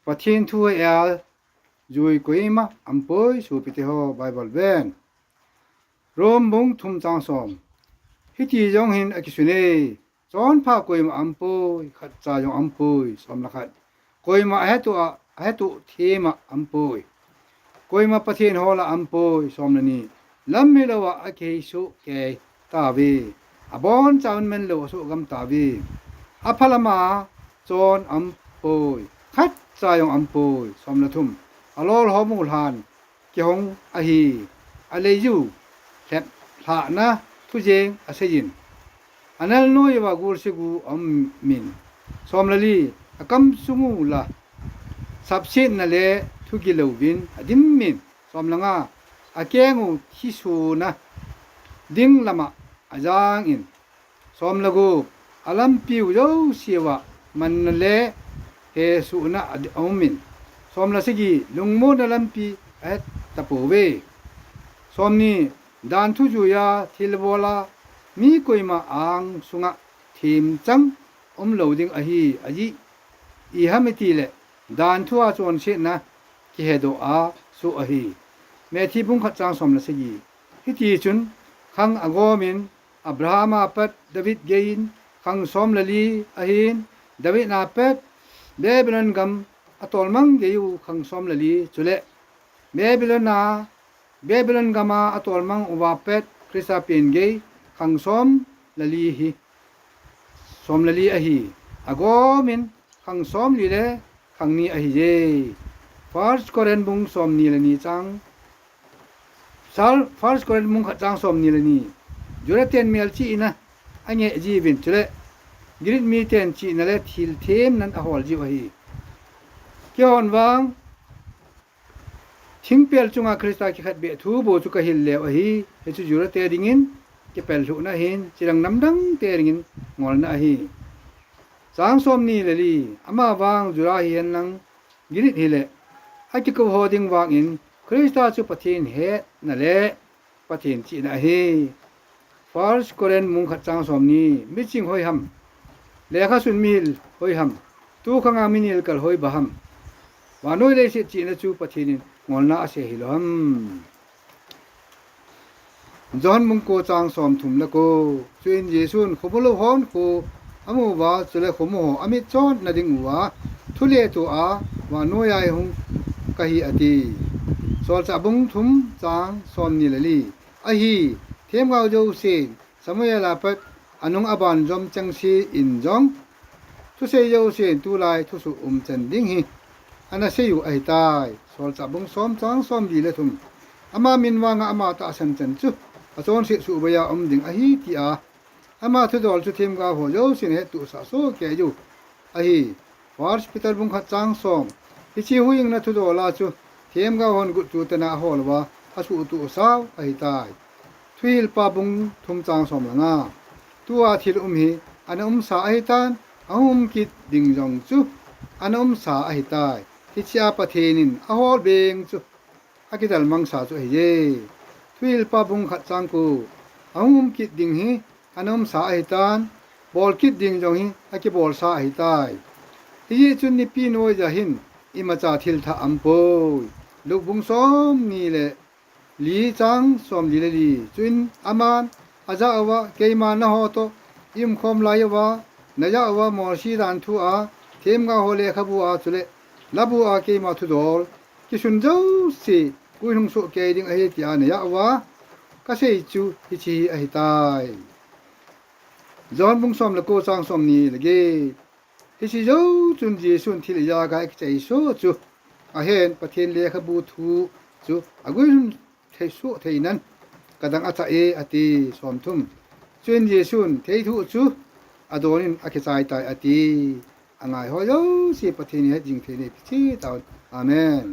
ประเทศทั่วจุยกุยมาอัมปอยสู่ปิเตโฮไบเบิลเวนรวมบุงทุมจางสอมฮิติจงหินอกิสุเนจอนพากุยมาอัมปอยขัดจายงอัมปอยสอมละขัดกุยมาเหตุเทมาอัมปอยกุยมาประเทศโฮละอัมปอยสอมละนี้ลัมมิลวะอเคสุเกตาวีอบอนจาวเมนโลสุกัมตาวีอภัลมาจอนอัมปอยขัดจายงอัมปอยสอมละทุมอลอลฮอมูลานเกฮงอะฮีอะเลยูแคบหานะทุเจงอะเซยินอันนั้นน้อยวากูรซิกูอัมมินสอมละลีอะกัมซุมูลาสับเชนนะเลทุกิโลวินอะดิมมินสอมละงาอะเกงูทิสูนะดิงละมะอะจางอินสอมละกูอะลัมปิวโยเสียวะมันเลเฮสุนะอัมมินสอมละสกีลุงโมดลัมปีเอตะโปเวสอมนี้ดานทุจุยาทิลโบลามีกุยมาอังสุงะทีมจังโหลดดิ้งอะฮีอะจีอีฮะมิติเลดานทัวจวนเชนะกิเฮโดอาสุอะฮีเมทีบุงขัดจางสอมละสกีฮิติจุนขังอะโกมินอับราฮัมอาเป็ดดาวิดเกยินขังสอมละลีอะฮีนดาวิดนาเป็ดเบเบลนกัมอะตอลมังเกยูขังสอมละลีจุเลเบเบลนกามาอะตอลมังอุวาเป็ดคริสตาเปียนเกขังสอมละลีฮีสอมละลีอะฮีอะโกมินขังสอมลีเลขังนี้อะฮีเจฟาร์สกอเรนบุงสอมนีละนีจังฟาร์สกอเรนบุงขัดจังสอมนีละนีจุเลเตนเมลชีนะอันเงจีวินจุเลกริดมีเตนชีนะเลทิลเทมนั้นอะฮอลจีวะฮีเกี่ยวอนวังทิ้งเปลจุงอาคริสตาคิขัดเบทูโบจุกะฮิลเลวะฮีเฮจุจุระเตดิงินเกเปลสุนะหินจิรังน้ำดังเตดิงินงอลนะฮีสางสมนีเลลีอามาวังจุราฮีเฮนังกิริดฮิเลอากิกโฮดิงวังอินคริสตาจุปะเทนเฮนะเลปะเทนจีนะฮีฟาร์สโกเรนมุงขัดจางสมนีมิจิงหอยหัมเลขาสุนมิลหอยหัมตูขังอามินิลกัลหอยบะหัมวานอยเลสิจีนะจูปะเทนินงอลนะอาเซฮิลหัมจอนมุงโกจางสอมถุมละโกจุอินเยซุนขบโลฮอนโคอมูวาจุเลขโมโหอมิจอนนะดิงวาทุเลตุอาวานอยายหงกะฮีอติสอลจะบุงถุมจางสอมนิลลีอะฮีเทมกาวโจเซนสมัยลาเปตอนุงอบันจอมจังซีอินจองทุเซโยเซนตุลายทุสุจันดิงฮีอันนั้นเสียอยู่ไอ้ตายสอลจะบุงซ้อมจางซ้อมดีเลยทุมอามามินวางอามาตาสันจันจุอาจารย์เสียสุบยาดิงอะฮีที่อามาทุดอลจุเทมกาโหโยสินเหตุสะโซเกยูอะฮีฟาร์สปิตาบุงขัดจางซ้อมฮิชิหุยิงนะทุดอลาจุเทมกาโหนกุจุตนาโหลวาอาสุตุสาวไอ้ตายทุยลปาบุงทุมจางซ้อมละงาตัวทิลฮีอันสาไอ้ตันกิดดิงจงจุอันสาไอ้ตายฮิชิอาปะเทนินอะโหลเบงจุอากิดัลมังสาจุเฮเยทุยลปาบุงขัดจางกูกิดดิงฮีอันสาไอ้ตันบอลกิดดิงจงฮีอากิบอลสาไอ้ตายที่ยี่จุนนิปีโนยจะหินอิมาจาทิลทาอัมโปลูกบุงซ้อมนี่แหละลีจังซ้อมลีเลลีจุนอามานอาจาอวะเกยมานะฮอโตอิมคอมลายวะนายาวะมอชีดันทูอาเทมกาโฮเลขบัวจุเลลาบัวเกยมาทุดอลกิชุนเจ้าสิกุยหงสุเกยดิงอเฮติอานายาวะกะเซจูฮิชิอหิตายจอนบุงซ้อมละโกจังซ้อมนี่ละเกฮิชิโยจุนเจซุนทิลยากาอิกใจโซจูอาเฮนปะเทนเลขบูทูจูอากุยเทสุเทนันกะดังอาตาเออติสอมทุมจุนเยซุนเททุจูอโดนินอาเคไซตายอติอังไงฮอโยสิปะเทนเฮจิงเทเนพิชิตาอาเมน